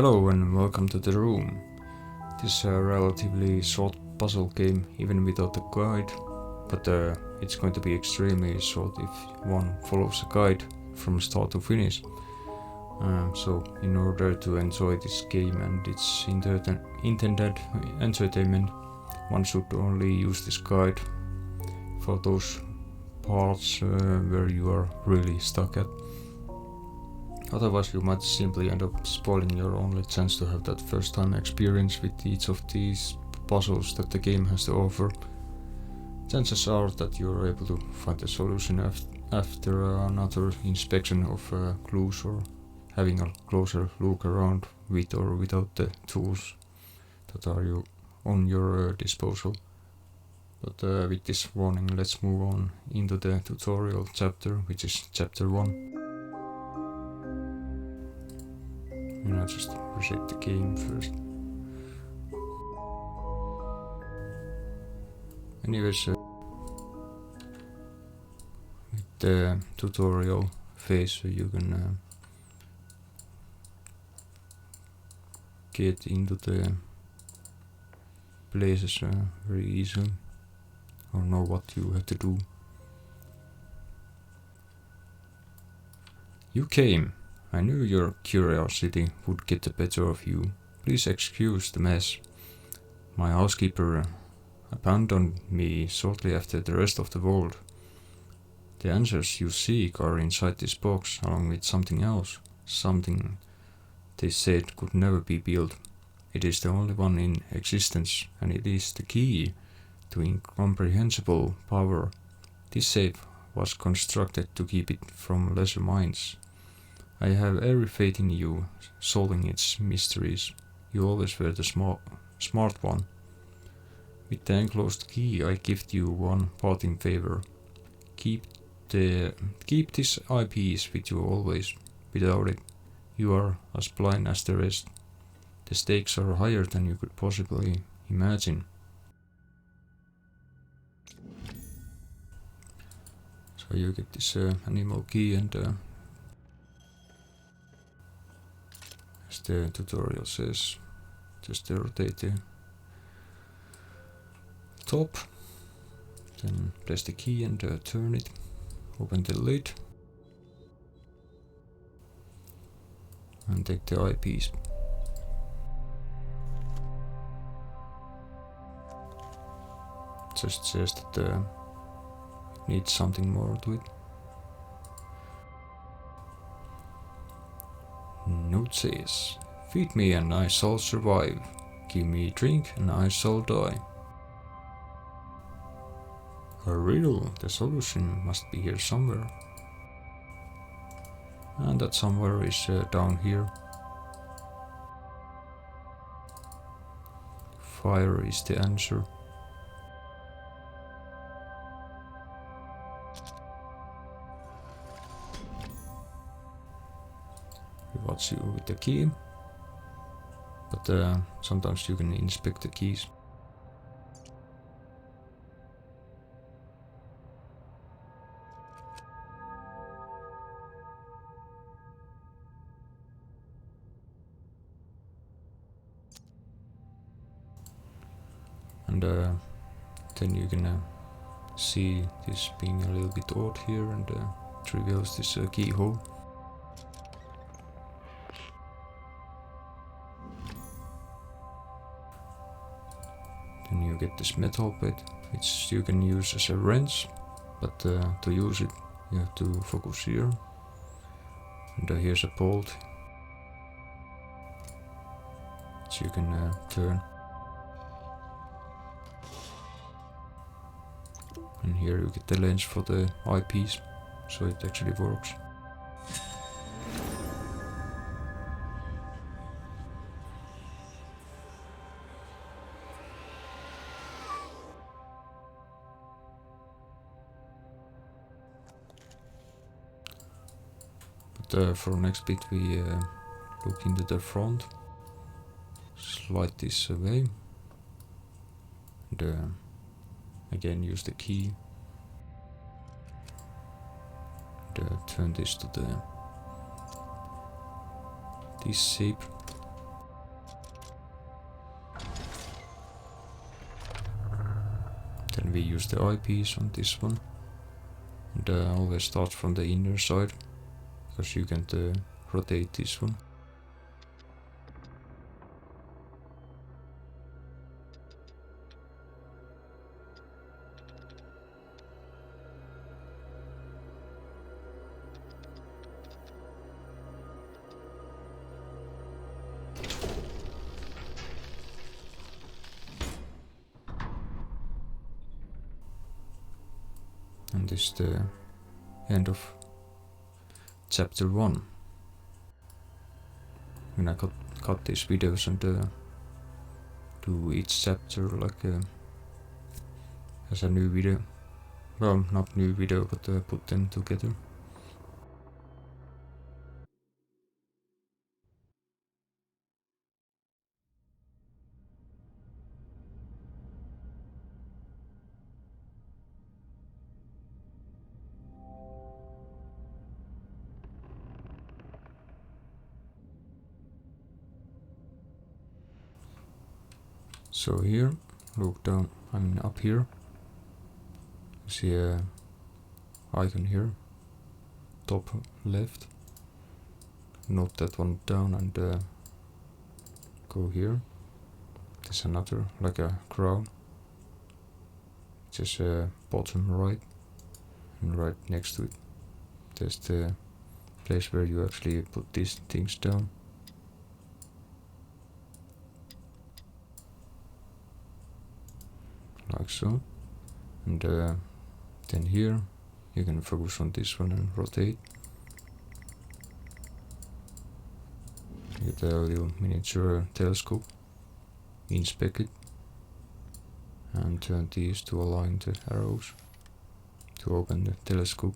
Hello and welcome to the room. This is a relatively short puzzle game even without a guide, but it's going to be extremely short if one follows a guide from start to finish. So in order to enjoy this game and its intended entertainment, one should only use this guide for those parts where you are really stuck at. Otherwise you might simply end up spoiling your only chance to have that first time experience with each of these puzzles that the game has to offer. Chances are that you are able to find a solution after another inspection of clues or having a closer look around with or without the tools that are on your disposal. But with this warning, let's move on into the tutorial chapter, which is chapter 1. And I'll just reset the game first. Anyways, with the tutorial phase, you can get into the places very easily, or know what you have to do. You came. I knew your curiosity would get the better of you. Please excuse the mess. My housekeeper abandoned me shortly after the rest of the world. The answers you seek are inside this box, along with something else. Something they said could never be built. It is the only one in existence, and it is the key to incomprehensible power. This safe was constructed to keep it from lesser minds. I have every faith in you, solving its mysteries. You always were the smart one. With the enclosed key, I gift you one parting favor. Keep this eyepiece with you always. Without it, you are as blind as the rest. The stakes are higher than you could possibly imagine. So you get this animal key, and as the tutorial says, just rotate the top, then press the key and turn it, open the lid, and take the eyepiece. Just says that it needs something more to it. Note says, feed me and I shall survive. Give me drink and I shall die. A riddle, the solution must be here somewhere. And that somewhere is down here. Fire is the answer. Rewards you with the key, but sometimes you can inspect the keys. And then you can see this being a little bit odd here, and it reveals this keyhole. Then you get this metal bit, which you can use as a wrench, but to use it you have to focus here. And here's a bolt, which you can turn. And here you get the lens for the eyepiece, so it actually works. But for next bit we look into the front, slide this away, and again use the key, and turn this to this shape, use the eyepiece on this one, and always start from the inner side, because you can rotate this one. And this is the end of chapter 1. When I cut these videos and do each chapter like as a new video. Well, not new video, but put them together. So here, look down, up here, you see a icon here, top left, note that one down and go here. There's another, like a crown, just bottom right, and right next to it, there's the place where you actually put these things down. Like so, and then here you can focus on this one and rotate. You get a little miniature telescope, inspect it, and turn these to align the arrows to open the telescope.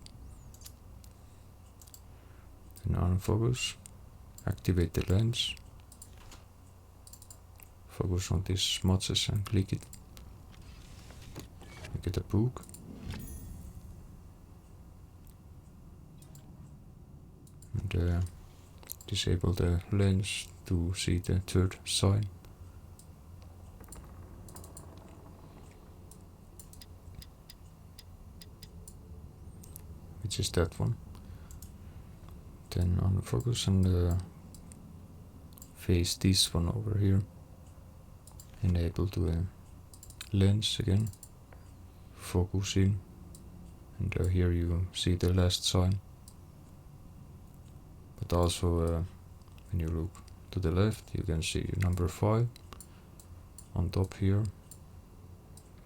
Then unfocus, activate the lens, focus on these smudges and click it. You get a book. And disable the lens to see the third sign. Which is that one. Then unfocus and face this one over here. Enable the lens again. Focus in, and here you see the last sign. But also when you look to the left, you can see number 5 on top here.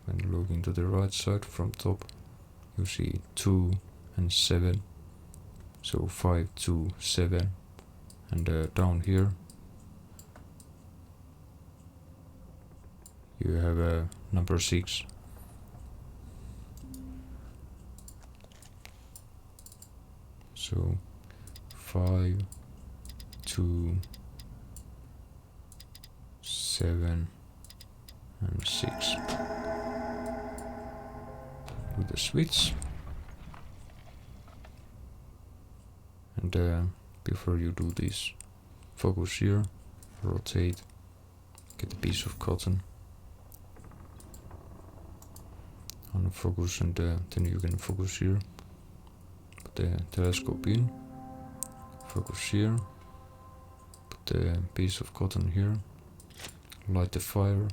When looking to the right side from top, you see 2 and 7, so 5, 2, 7, and down here you have number 6. So 5, 2, 7, and 6. Do the switch. And before you do this, focus here, rotate, get a piece of cotton, unfocus, and then you can focus here. Put the telescope in, focus here, put the piece of cotton here, light the fire,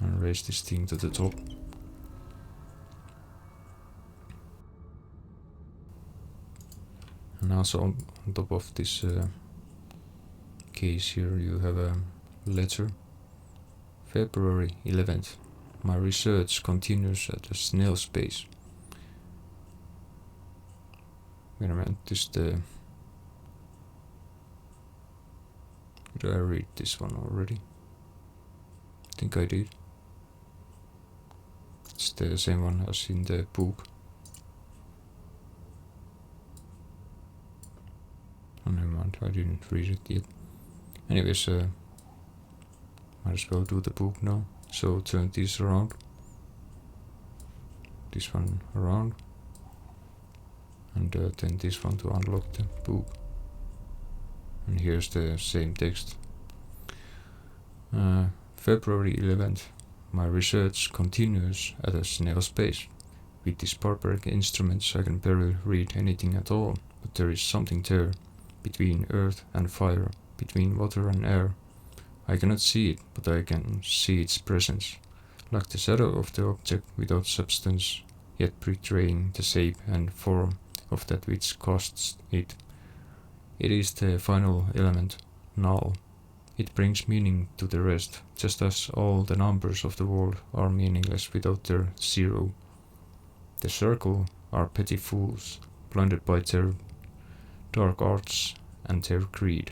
and raise this thing to the top. And also on top of this case here you have a letter. February 11th. My research continues at a snail's pace. Wait a minute, did I read this one already? I think I did. It's the same one as in the book. Oh, never mind, I didn't read it yet. Anyways, might as well do the book now. So turn this around. This one around. And then this one to unlock the book. And here's the same text. February 11th. My research continues at a snail's pace. With these barbaric instruments I can barely read anything at all, but there is something there, between earth and fire, between water and air. I cannot see it, but I can see its presence, like the shadow of the object without substance, yet betraying the shape and form of that which casts it. It is the final element, null. It brings meaning to the rest, just as all the numbers of the world are meaningless without their zero. The circle are petty fools, blinded by their dark arts and their greed.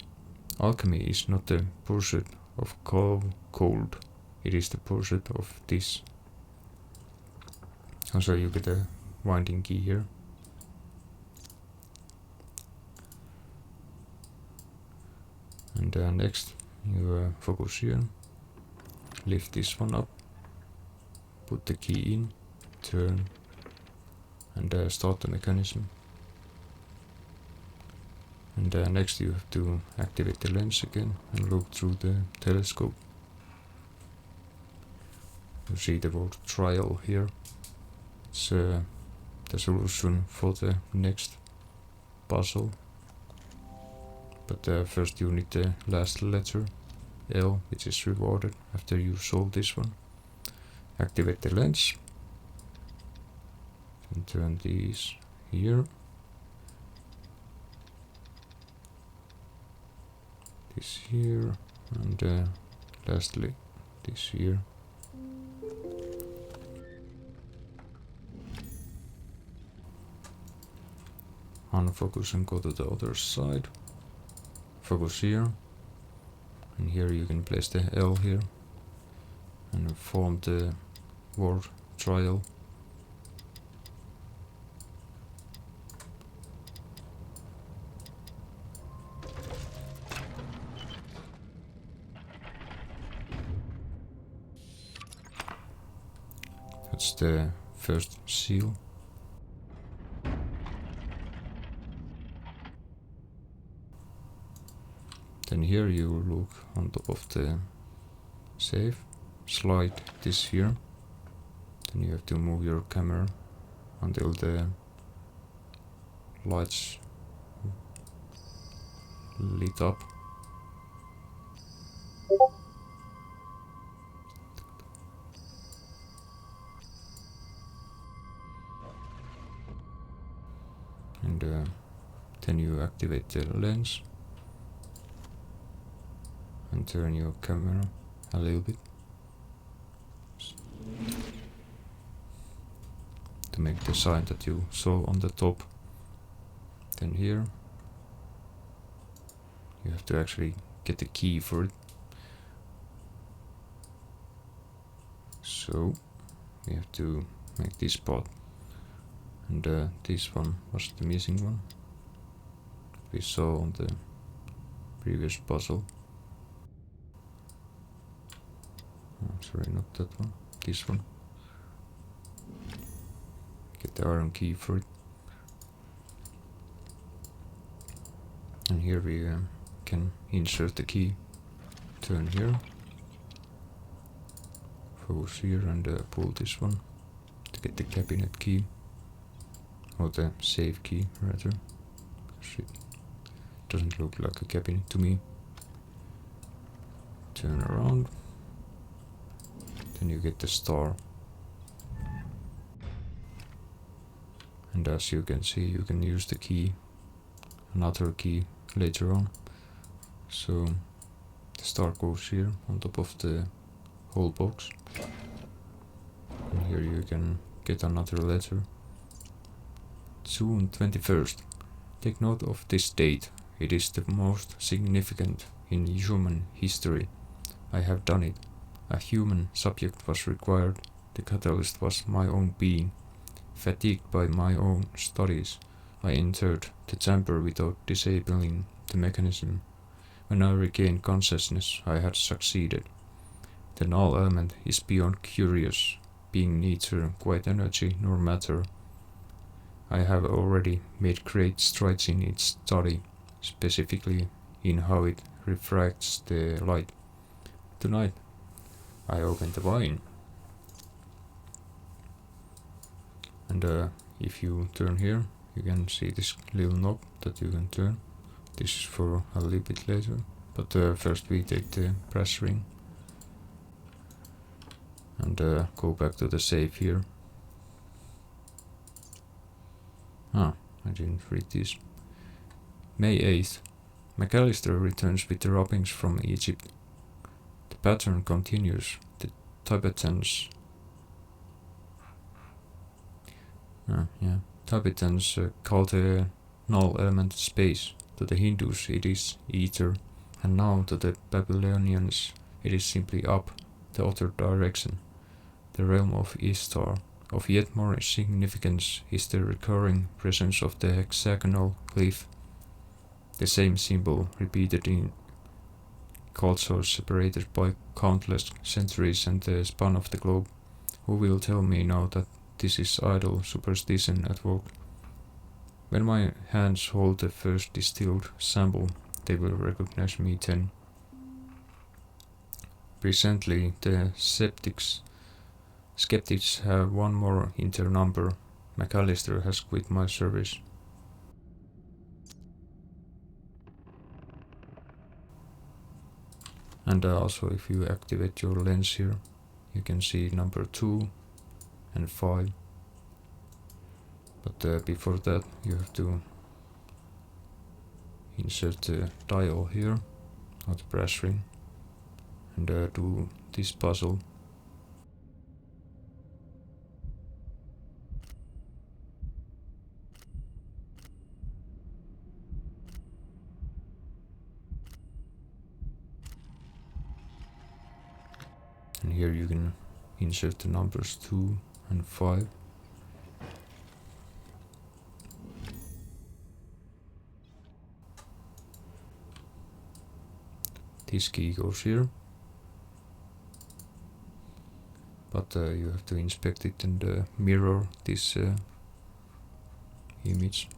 Alchemy is not the pursuit of gold, it is the pursuit of this. Also, you get a winding key here. And next, you focus here, lift this one up, put the key in, turn, and start the mechanism. And next you have to activate the lens again and look through the telescope. You see the word trial here. It's the solution for the next puzzle. But first you need the last letter, L, which is rewarded after you solve this one. Activate the lens. And turn these here. This here, and lastly this here. Unfocus and go to the other side. Focus here, and here you can place the L here and form the word trial. That's the first seal. Then here you look on top of the safe, slide this here, then you have to move your camera until the lights lit up. And then you activate the lens and turn your camera a little bit to make the sign that you saw on the top. Then here you have to actually get the key for it. So we have to make this part, and this one was the missing one we saw on the previous puzzle. Oh, sorry, not that one, this one. Get the iron key for it. And here we can insert the key. Turn here, focus here, and pull this one to get the cabinet key, or the safe key rather. It doesn't look like a cabinet to me. Turn around, then you get the star. And as you can see, you can use the key, another key later on. So the star goes here on top of the whole box. And here you can get another letter. June 21st. Take note of this date. It is the most significant in human history. I have done it. A human subject was required. The catalyst was my own being. Fatigued by my own studies, I entered the chamber without disabling the mechanism. When I regained consciousness, I had succeeded. The null element is beyond curious, being neither quite energy nor matter. I have already made great strides in its study, specifically in how it refracts the light. Tonight, I opened the wine. And if you turn here, you can see this little knob that you can turn. This is for a little bit later, but first we take the brass ring and go back to the safe here. I didn't read this. May 8th. McAllister returns with the robbings from Egypt. The pattern continues. The Tibetans call the null element space. To the Hindus it is ether, and now to the Babylonians it is simply up, the other direction, the realm of Ishtar. Of yet more significance is the recurring presence of the hexagonal glyph, the same symbol repeated in cultures separated by countless centuries and the span of the globe. Who will tell me now that this is idle superstition at work? When my hands hold the first distilled sample, they will recognize me then. Presently, the skeptics have one more in their number. McAllister has quit my service. And also, if you activate your lens here, you can see number 2 and 5. But before that, you have to insert the dial here, or the brass ring, and do this puzzle. And here you can insert the numbers 2 and 5. This key goes here, but you have to inspect it and mirror this image.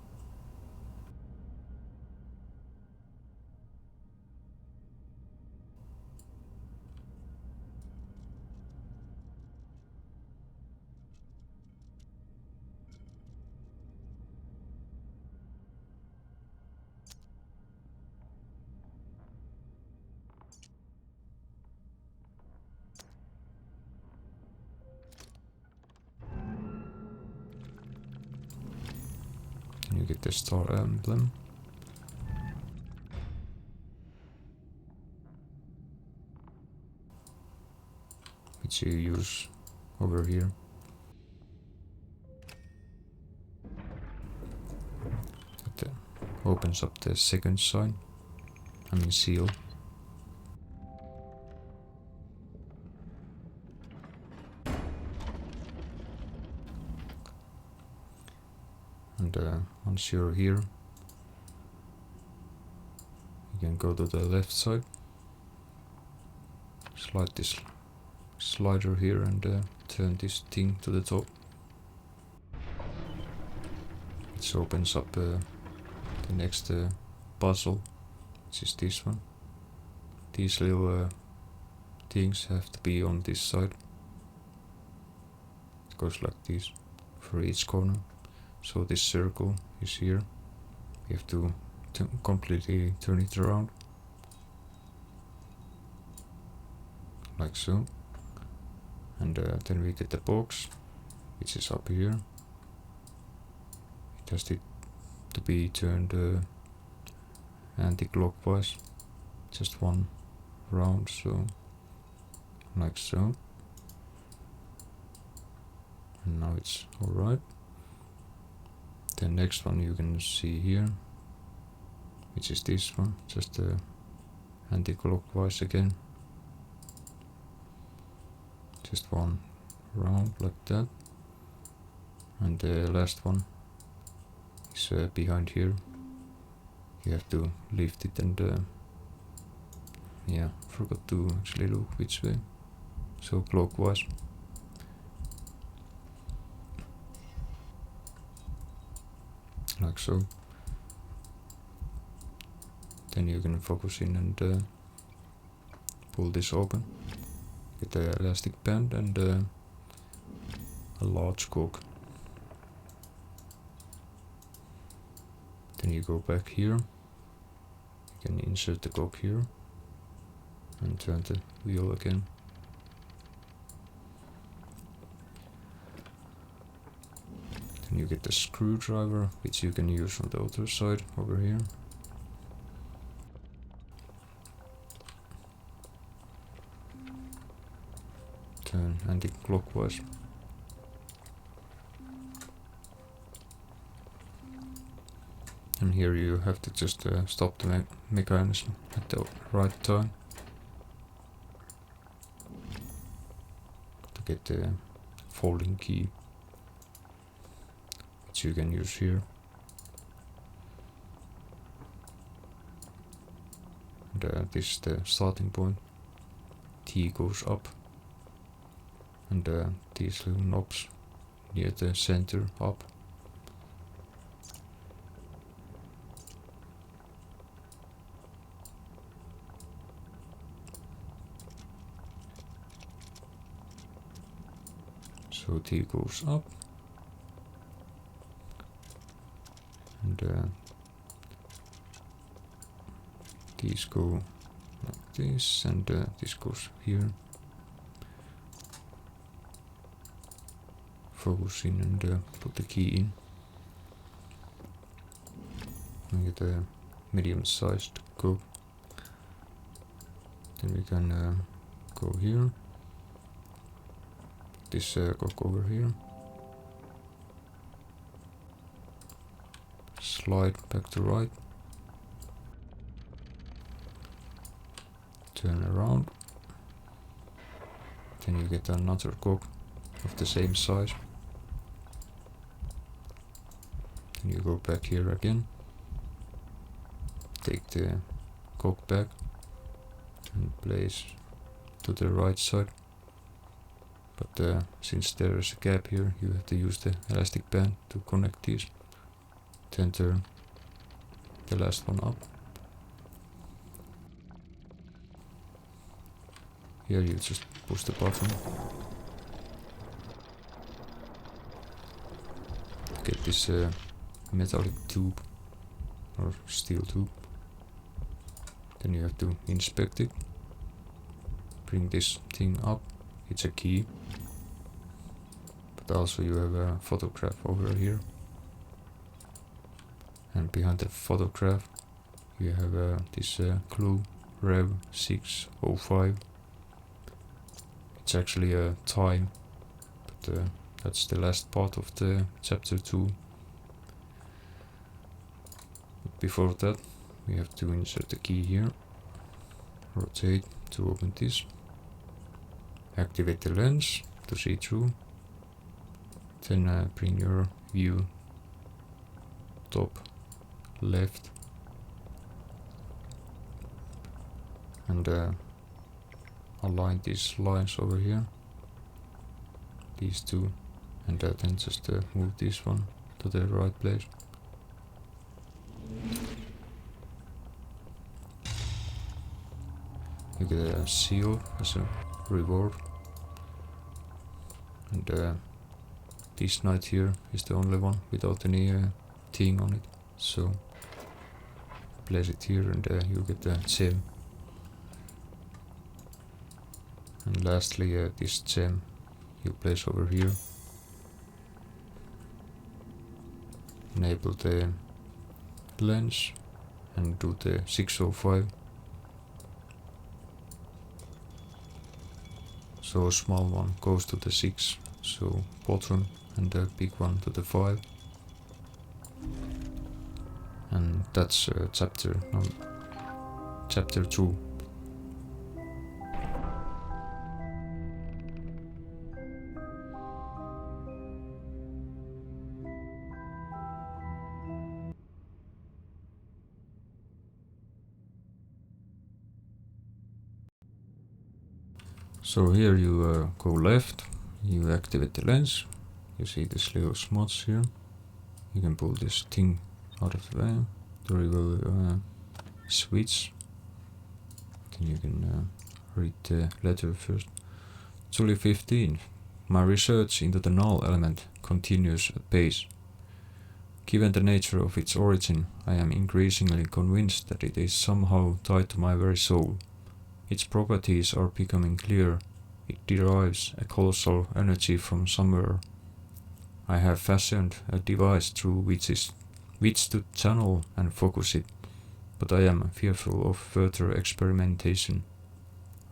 And you get the star emblem. Which you use over here. That opens up the second sign, seal. And once you're here, you can go to the left side, slide this slider here and turn this thing to the top. It opens up the next puzzle, which is this one. These little things have to be on this side. It goes like this for each corner. So this circle is here. You have to completely turn it around, like so. And then we get the box, which is up here. It has to be turned anti-clockwise, just one round, so like so. And now it's alright. The next one you can see here, which is this one, just anti-clockwise again. Just one round like that. And the last one is behind here. You have to lift it and forgot to actually look which way. So clockwise. Like so. Then you can focus in and pull this open. Get the elastic band and a large cork. Then you go back here. You can insert the cog here and turn the wheel again. Then you get the screwdriver, which you can use on the other side over here. Turn anti-clockwise. And here you have to just stop the mechanism at the right time to get the folding key, which you can use here. And this is the starting point. T goes up, and these little knobs near the center up. So T goes up, and these go like this, and this goes here. Focus in and put the key in. And get a medium-sized cog. Then we can go here. This cog over here. Slide back to right. Turn around. Then you get another cog of the same size. Then you go back here again. Take the cog back and place to the right side. But since there is a gap here, you have to use the elastic band to connect these. Then turn the last one up. Here you just push the button. Get this metallic tube or steel tube. Then you have to inspect it. Bring this thing up. It's a key. But also you have a photograph over here. And behind the photograph you have this clue Rev 605. It's actually a time, but that's the last part of the chapter 2. But before that we have to insert the key here, rotate to open this, activate the lens to see through, then bring your view top left and align these lines over here, these two, and then just move this one to the right place. You get a seal as a reward, and this knight here is the only one without any thing on it, so place it here and you get a gem. And lastly this gem you place over here. Enable the lens and do the 605. So a small one goes to the 6, so bottom, and the big one to the 5. And that's chapter 2. So here you go left, you activate the lens, you see this little smudge here, you can pull this thing out of the way, there you go switch, then you can read the letter first. July 15th, my research into the null element continues at pace. Given the nature of its origin, I am increasingly convinced that it is somehow tied to my very soul. Its properties are becoming clear. It derives a colossal energy from somewhere. I have fashioned a device through which to channel and focus it, but I am fearful of further experimentation.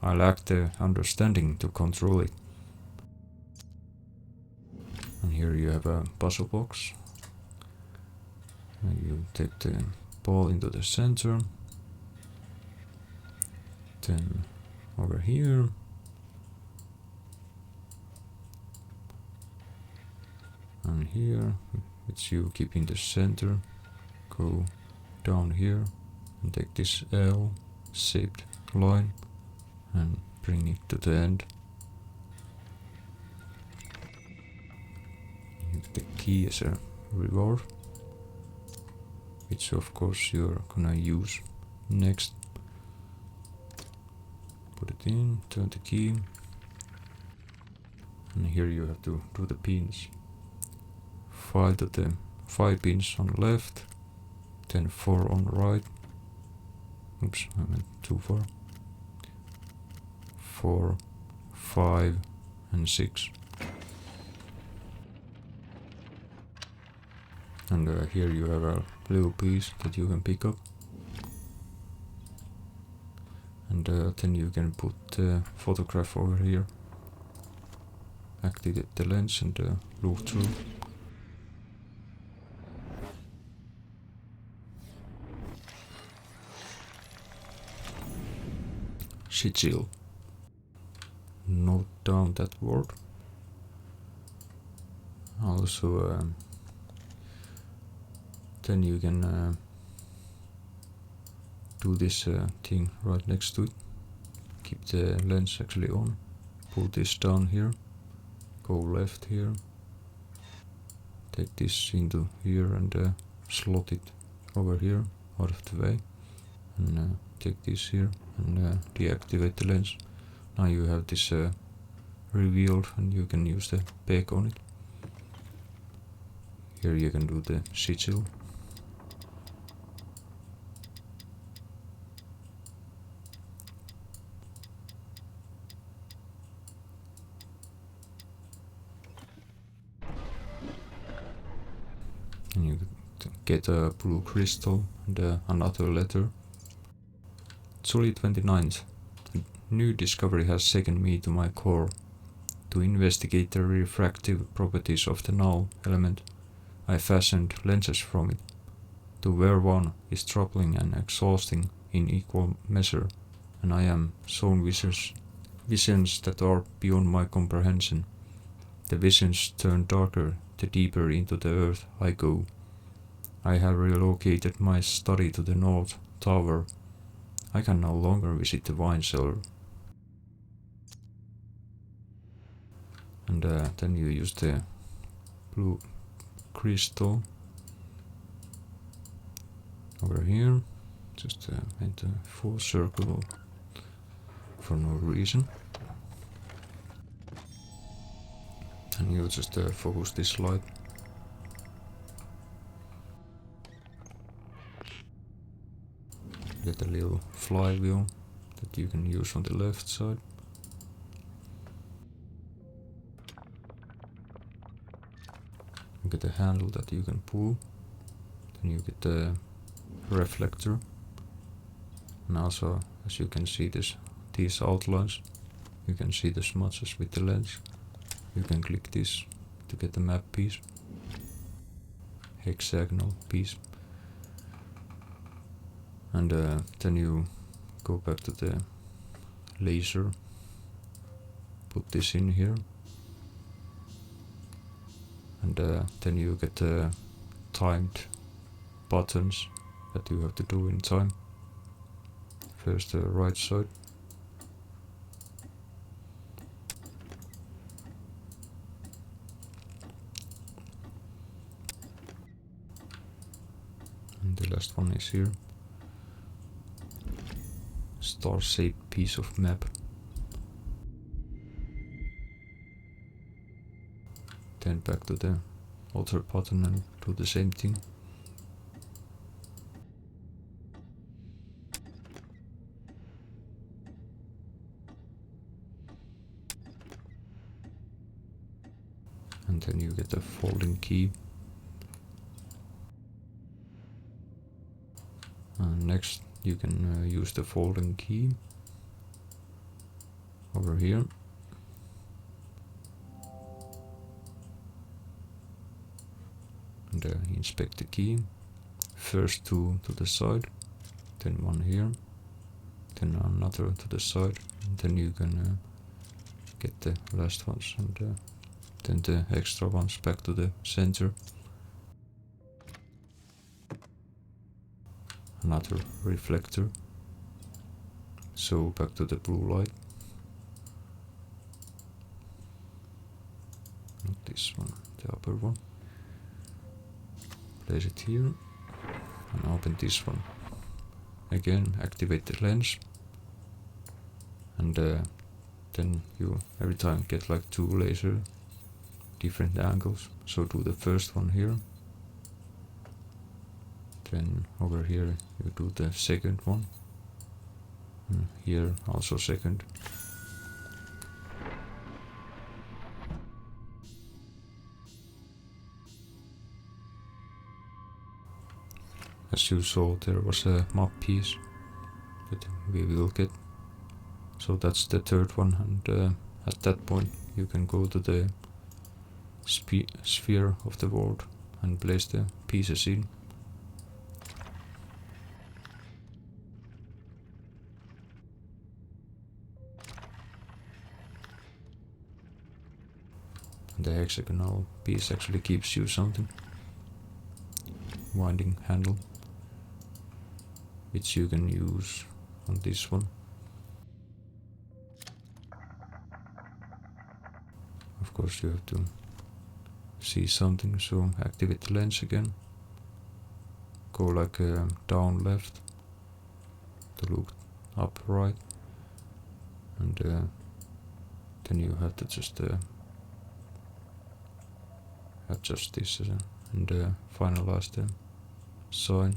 I lack the understanding to control it. And here you have a puzzle box. And you take the ball into the center. Then over here. And here, which you keep in the center. Go down here and take this L-shaped line and bring it to the end. The key as a reward, which of course you're gonna use next. Put it in, turn the key, and here you have to do the pins. 5 to the 5 pins on the left, then 4 on the right. Oops, I went too far. 4, 5, and 6. And here you have a blue piece that you can pick up. And then you can put the photograph over here. Activate the lens and look through. Sigil. Note down that word. Also, then you can do this thing right next to it. Keep the lens actually on. Pull this down here. Go left here. Take this into here and slot it over here out of the way. And take this here and deactivate the lens. Now you have this revealed and you can use the peg on it. Here you can do the sigil. And you get a blue crystal and another letter. July 29th. A new discovery has shaken me to my core. To investigate the refractive properties of the null element, I fashioned lenses from it. To wear one is troubling and exhausting in equal measure, and I am shown visions that are beyond my comprehension. The visions turn darker the deeper into the earth I go. I have relocated my study to the North Tower. I can no longer visit the wine cellar. And then you use the blue crystal over here. Just made a full circle for no reason. And you just focus this light. Get a little flywheel that you can use on the left side. You get a handle that you can pull. Then you get the reflector. And also, as you can see these outlines, you can see the smudges with the lens. You can click this to get the map piece, hexagonal piece. And then you go back to the laser, put this in here, and then you get the timed buttons that you have to do in time. First the right side. And the last one is here. Star-shaped piece of map. Then back to the other button and do the same thing. And then you get a folding key. And next you can use the folding key over here. And inspect the key. First two to the side, then one here, then another to the side, and then you can get the last ones, and then the extra ones back to the center. Another reflector, so back to the blue light. Not this one, the upper one. Place it here and open this one. Again, activate the lens, and then you every time get like 2 laser different angles. So do the first one here, then over here you do the second one, and here also second. As you saw, there was a map piece that we will get. So that's the third one, and at that point you can go to the sphere of the world and place the pieces in. And the hexagonal piece actually gives you something. Winding handle, which you can use on this one. Of course you have to see something, so activate the lens again. Go like down left to look up right, and then you have to just adjust this and finalize the sign.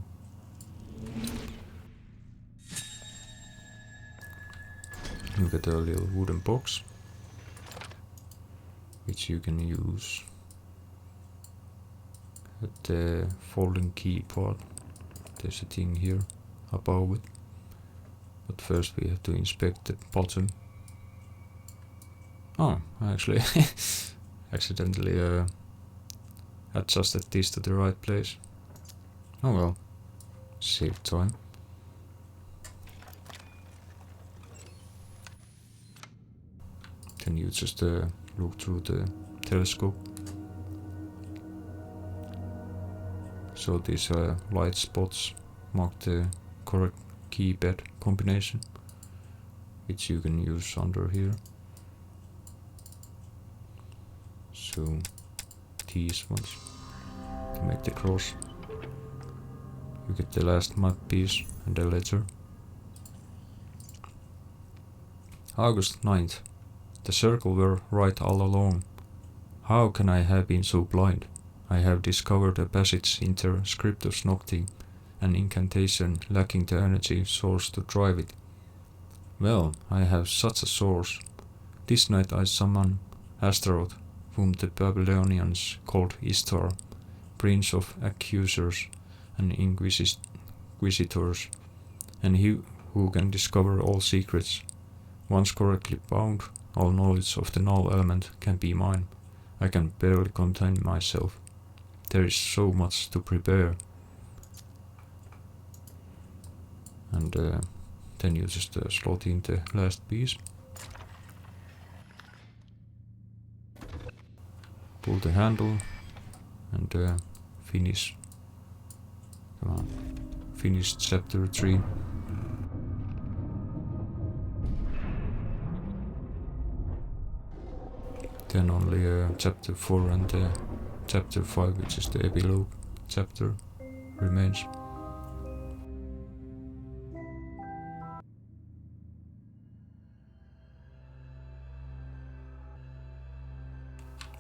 You get a little wooden box, which you can use at the folding key part. There's a thing here above it, but first we have to inspect the bottom. Oh, I actually accidentally adjusted this to the right place. Oh well, save time. Then you just look through the telescope. So these light spots mark the correct keypad combination, which you can use under here. So these ones to make the cross. You get the last map piece and the letter. August 9th. The circle were right all along. How can I have been so blind? I have discovered a passage inter scriptus nocti, an incantation lacking the energy source to drive it. Well, I have such a source. This night I summon Astaroth, whom the Babylonians called Ishtar, prince of accusers and inquisitors, and he who can discover all secrets. Once correctly bound, all knowledge of the null element can be mine. I can barely contain myself. There is so much to prepare. And then you just slot in the last piece. Pull the handle and finish. Come on. Finish chapter 3. Then only chapter 4 and chapter 5, which is the epilogue chapter, remains.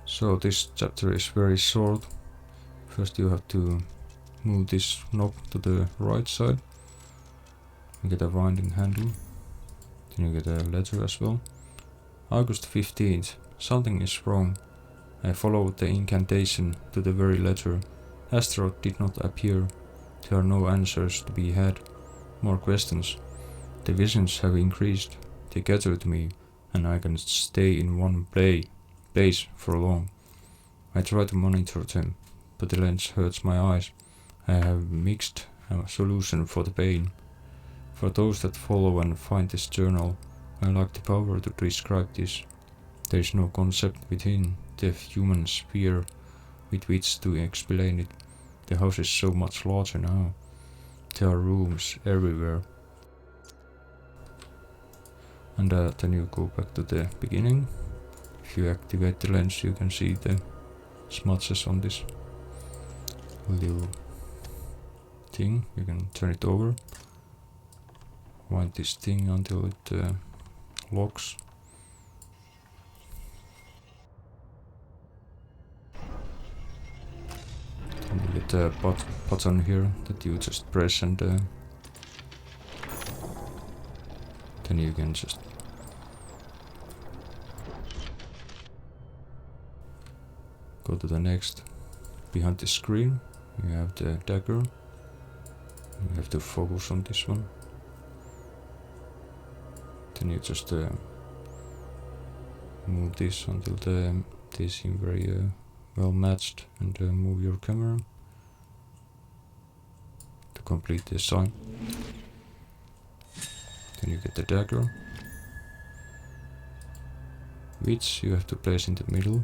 So this chapter is very short, First you have to move this knob to the right side. You get a winding handle. Then you get a letter as well. August 15th. Something is wrong. I followed the incantation to the very letter. Asteroid did not appear. There are no answers to be had. More questions. The visions have increased. They gather to me, and I can stay in one place for long. I try to monitor them, but the lens hurts my eyes. I have mixed a solution for the pain. For those that follow and find this journal, I lack the power to describe this. There is no concept within the human sphere with which to explain it. The house is so much larger now. There are rooms everywhere. And then you go back to the beginning. If you activate the lens, you can see the smudges on this little thing. You can turn it over. Wind this thing until it locks. And you get a button here that you just press, and then you can just go to the next. Behind the screen you have the dagger. You have to focus on this one. Then you just move this until they seem very well matched, and move your camera to complete the sign. Then you get the dagger, which you have to place in the middle.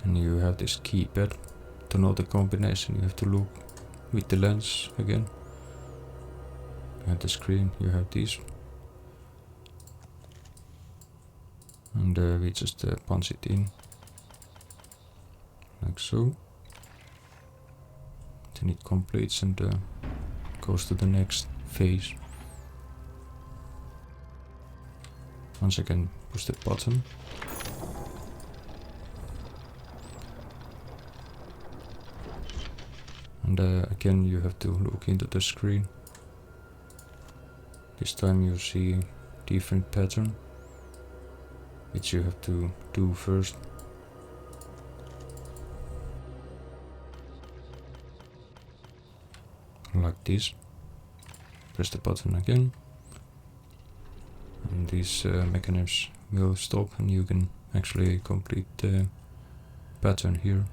And you have this keypad. To know the combination, you have to look with the lens again. At the screen you have these. And we just punch it in, like so. Then it completes and goes to the next phase. Once again, push the button. And again you have to look into the screen. This time you see different pattern, which you have to do first. Like this. Press the button again. And these mechanisms will stop, and you can actually complete the pattern here.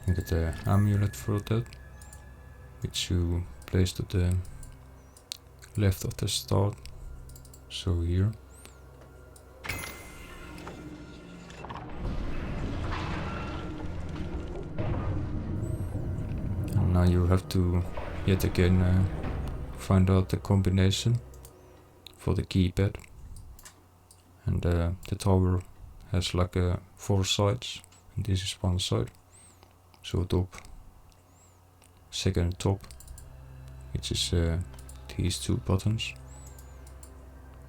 You get the amulet for that, which you place to the left of the start, so here. And now you have to yet again find out the combination for the keypad. And the tower has like 4 sides, and this is one side. So top, second top, which is these 2 buttons.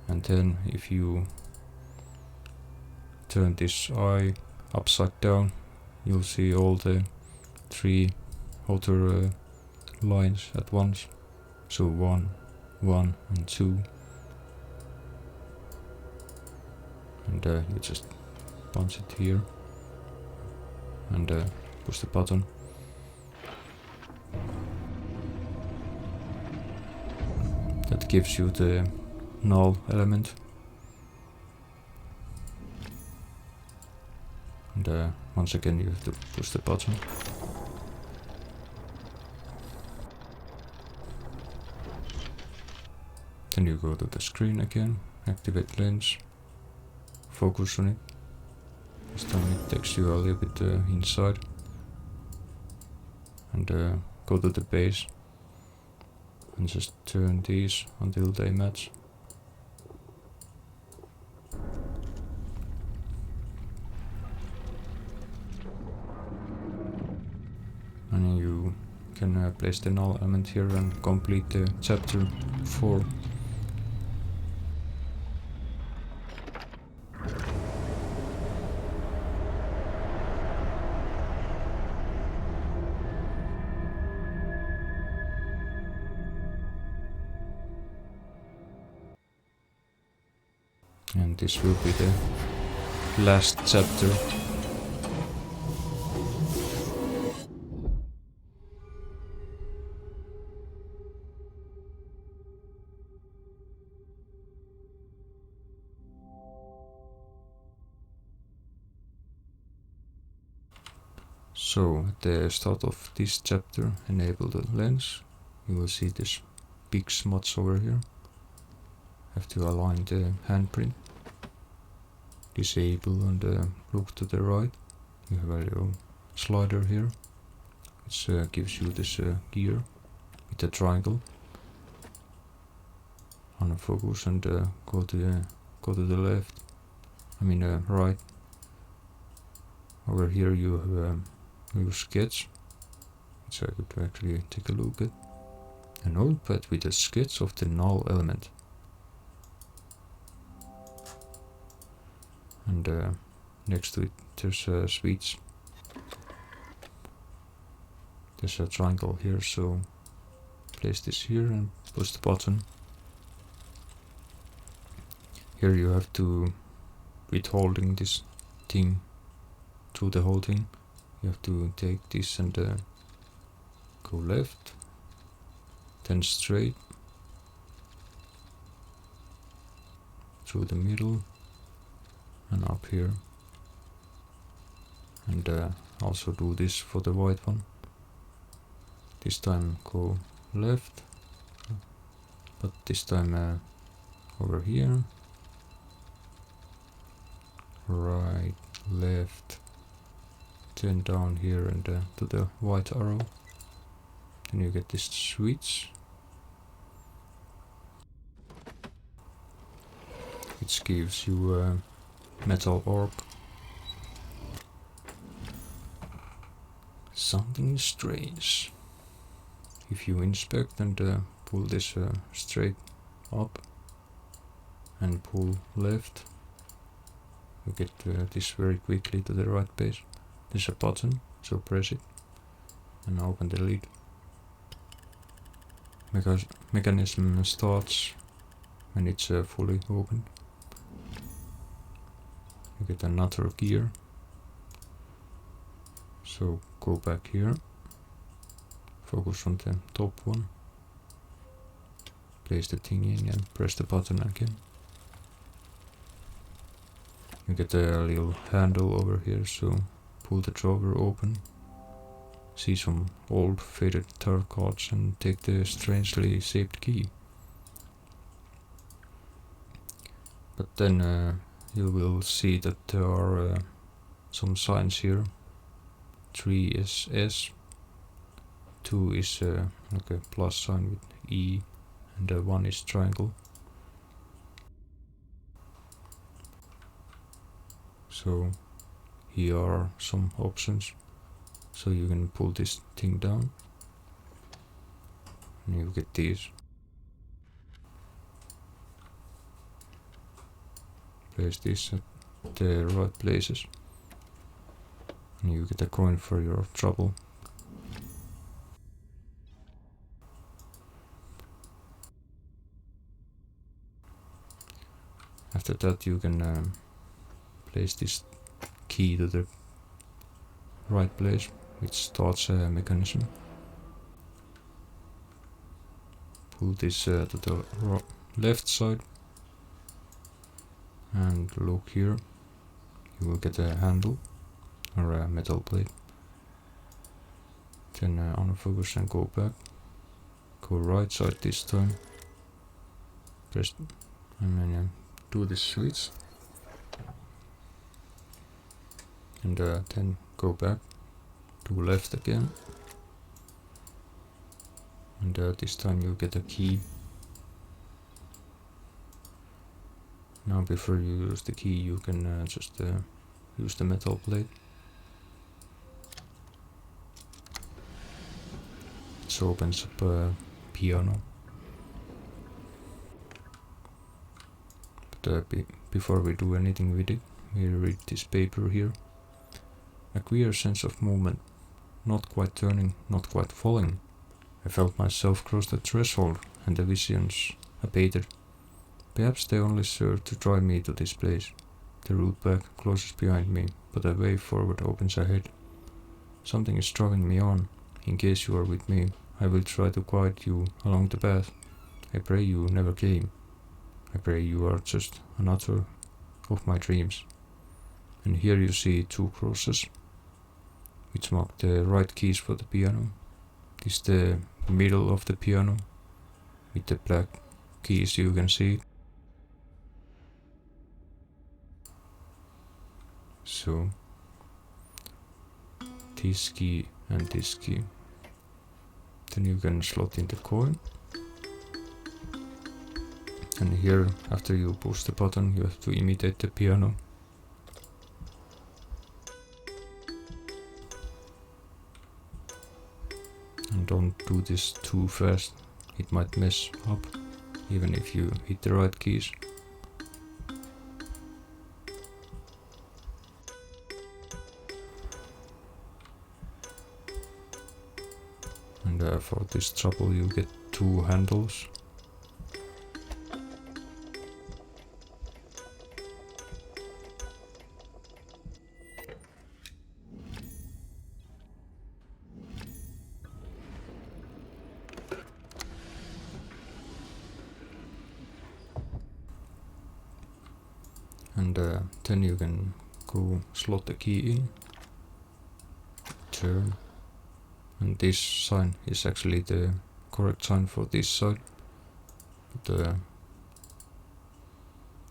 And then if you turn this eye upside down, you'll see all the 3 other lines at once. So 1, 1 and 2. And you just punch it here and push the button. That gives you the null element. And once again you have to push the button. Then you go to the screen again, activate lens, focus on it. This time it takes you a little bit inside. And go to the base and just turn these until they match. place the null element here and complete the chapter 4. And this will be the last chapter. So at the start of this chapter, enable the lens. You will see this big smudge over here. Have to align the handprint. Disable and look to the right. You have a little slider here, which gives you this gear with the triangle. Unfocus and go to the left. I mean right. Over here you have your sketch, which I could actually take a look at. A notepad with a sketch of the null element. And next to it there's a switch. There's a triangle here, so place this here and push the button. Here you have to, with holding this thing through the whole thing, you have to take this and go left, then straight, through the middle, and up here. And also do this for the white one. This time go left, but this time over here, right, left, then down here and to the white arrow. Then you get this switch, which gives you a metal orb. Something strange. If you inspect and pull this straight up and pull left, you get this very quickly to the right place. There's a button, so press it and open the lid. Mechanism starts when it's fully opened. You get another gear, so go back here, focus on the top one, place the thing in and press the button again. You get a little handle over here, so pull the drawer open, see some old faded tarot cards and take the strangely shaped key. But then you will see that there are some signs here. 3 is S, 2 is like a plus sign with E, and 1 is triangle. So here are some options. So you can pull this thing down and you get these. Place this at the right places and you get a coin for your trouble. After that you can place this key to the right place, which starts a mechanism. Pull this to the left side and look here. You will get a handle or a metal plate. Then unfocus and go back. Go right side this time. Press and then do this switch. And then go back to left again, and this time you get a key. Now before you use the key you can just use the metal plate. which opens up a piano. But before we do anything with it, we read this paper here. A queer sense of movement, not quite turning, not quite falling. I felt myself cross the threshold, and the visions abated. Perhaps they only served to drive me to this place. The route back closes behind me, but a way forward opens ahead. Something is driving me on. In case you are with me, I will try to guide you along the path. I pray you never came. I pray you are just another of my dreams. And here you see two crosses, which mark the right keys for the piano. This is the middle of the piano, with the black keys you can see. So, this key and this key. Then you can slot in the coin. And here, after you push the button, you have to imitate the piano. And don't do this too fast, it might mess up, even if you hit the right keys. And for this trouble you get two handles. And then you can go slot the key in, turn, and this sign is actually the correct sign for this side. But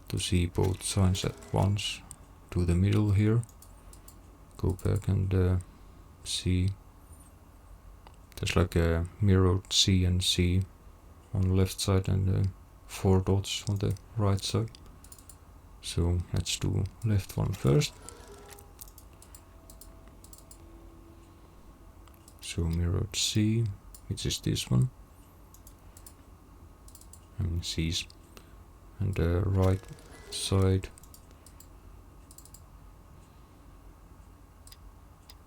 to see both signs at once, do the middle here, go back and see. There's like a mirrored C and C on the left side and 4 dots on the right side. So let's do left one first. So mirrored C, which is this one, and C's, and the right side,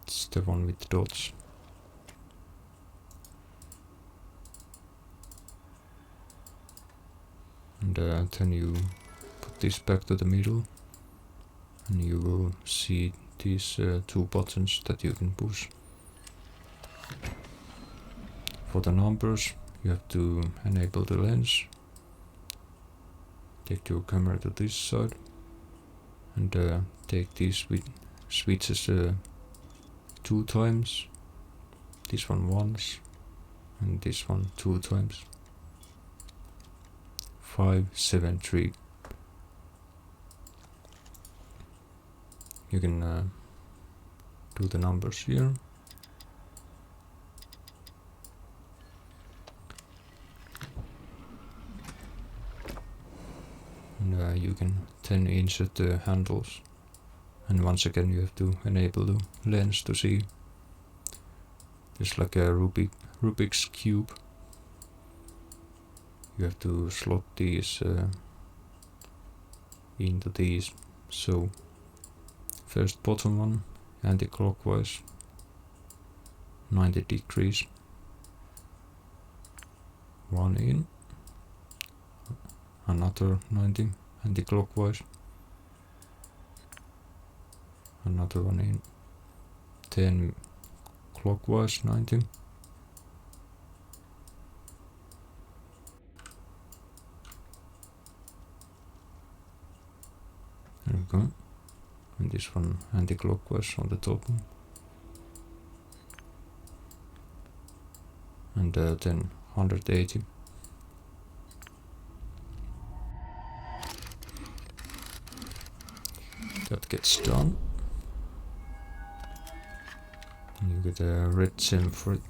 it's the one with the dots. And then you put this back to the middle, and you will see these 2 buttons that you can push. For the numbers, you have to enable the lens. Take your camera to this side and take these switches 2 times. This one once, and this one 2 times. 5, 7, 3. You can do the numbers here. And you can then insert the handles. And once again you have to enable the lens to see. It's like a Rubik's Cube. You have to slot these into these. So first bottom one, anti-clockwise, 90 degrees. One in, another 90 anti-clockwise, another one in, then clockwise 90. There we go. And this one anti-clockwise on the top. And then 180. That gets done. And you get a red gem for it.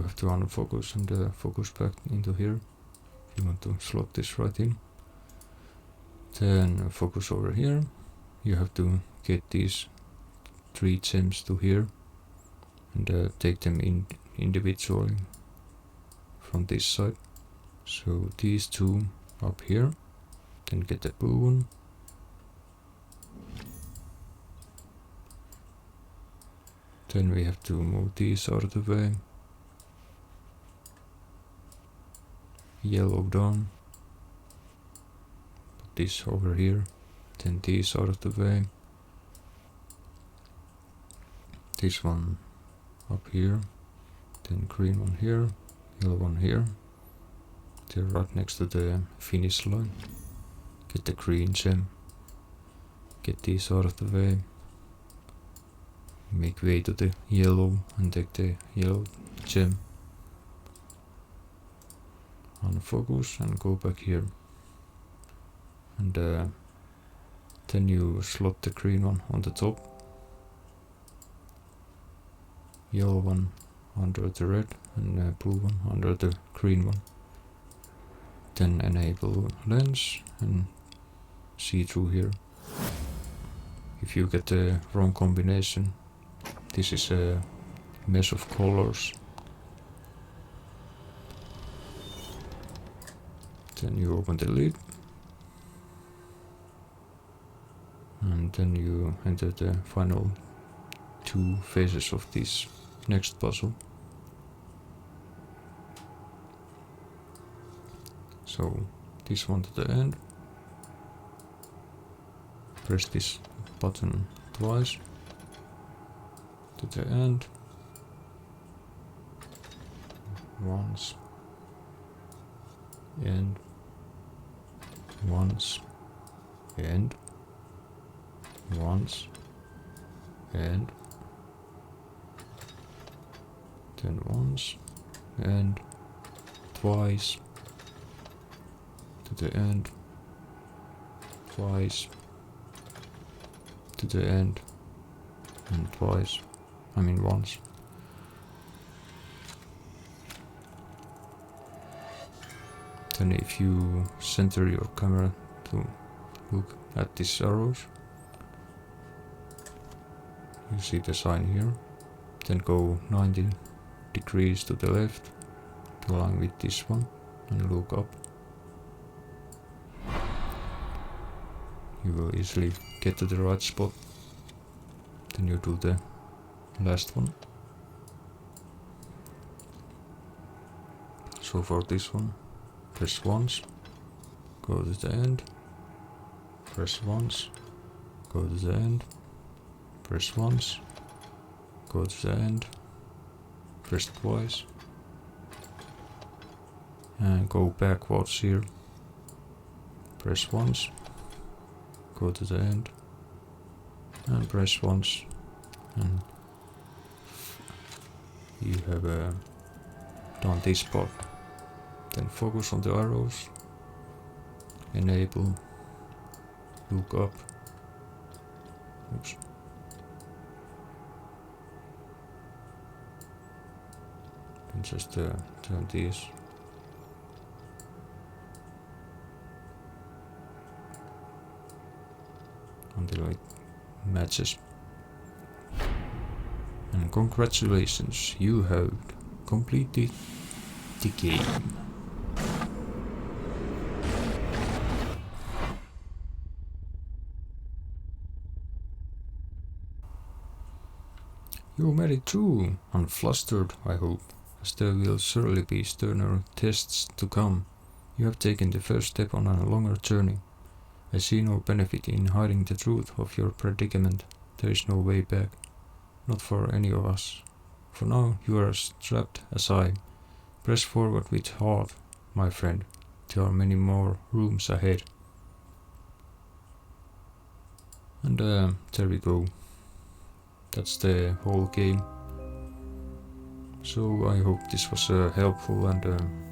have to unfocus and focus back into here. You want to slot this right in. Then focus over here. You have to get these 3 gems to here and take them in individually from this side. So these 2 up here. Then get the blue one. Then we have to move these out of the way. Yellow down. Put this over here. Then these out of the way. This one up here. Then green one here. Yellow one here. They're right next to the finish line. Get the green gem. Get these out of the way. Make way to the yellow and take the yellow gem. Unfocus and go back here. And then you slot the green one on the top. Yellow one under the red and blue one under the green one. Then enable lens and see through here. If you get the wrong combination, this is a mess of colors. Then you open the lid. And then you enter the final 2 phases of this next puzzle. So this one to the end. Press this button twice to the end. Once. End. Once. End. Once. End. Then once. And twice. To the end. Twice. To the end. And twice. I mean once. Then if you center your camera to look at these arrows, you see the sign here. Then go 90 degrees to the left to align with this one and look up. You will easily get to the right spot. Then you do the last one. So for this one, press once, go to the end, press once, go to the end, press once, go to the end, press twice, and go backwards here. Press once, go to the end, and press once, and you have done this part. Then focus on the arrows, enable, look up, oops, and just turn these. Until it matches. And congratulations, you have completed the game. You made it through, unflustered, I hope, as there will surely be sterner tests to come. You have taken the first step on a longer journey. I see no benefit in hiding the truth of your predicament. There is no way back. Not for any of us. For now, you are as trapped as I. Press forward with heart, my friend. There are many more rooms ahead. And there we go. That's the whole game. So I hope this was a helpful and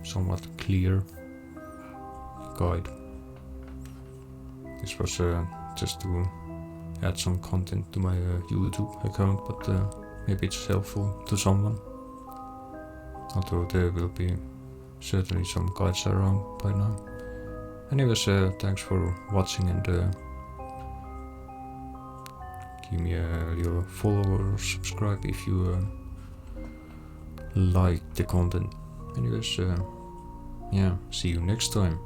somewhat clear guide. This was just to add some content to my YouTube account, but maybe it's helpful to someone. although there will be certainly some guides around by now. Anyways, thanks for watching, and give me a little follow or subscribe if you like the content. Anyways, yeah, see you next time.